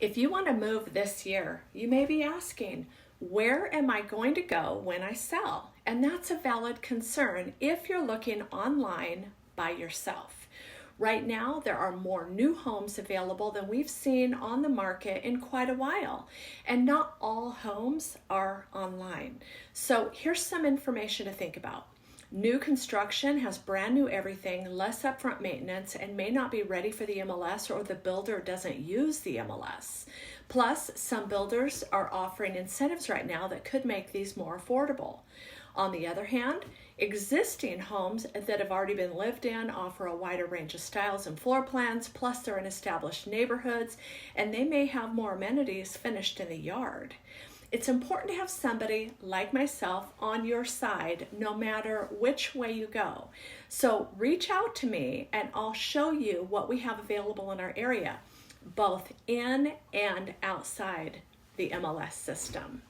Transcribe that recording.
If you want to move this year, you may be asking, where am I going to go when I sell? And that's a valid concern if you're looking online by yourself. Right now, there are more new homes available than we've seen on the market in quite a while, and not all homes are online. So here's some information to think about. New construction has brand new everything, less upfront maintenance, and may not be ready for the MLS, or the builder doesn't use the MLS. Plus, some builders are offering incentives right now that could make these more affordable. On the other hand, existing homes that have already been lived in offer a wider range of styles and floor plans, plus they're in established neighborhoods, and they may have more amenities finished in the yard. It's important to have somebody like myself on your side no matter which way you go. So reach out to me and I'll show you what we have available in our area, both in and outside the MLS system.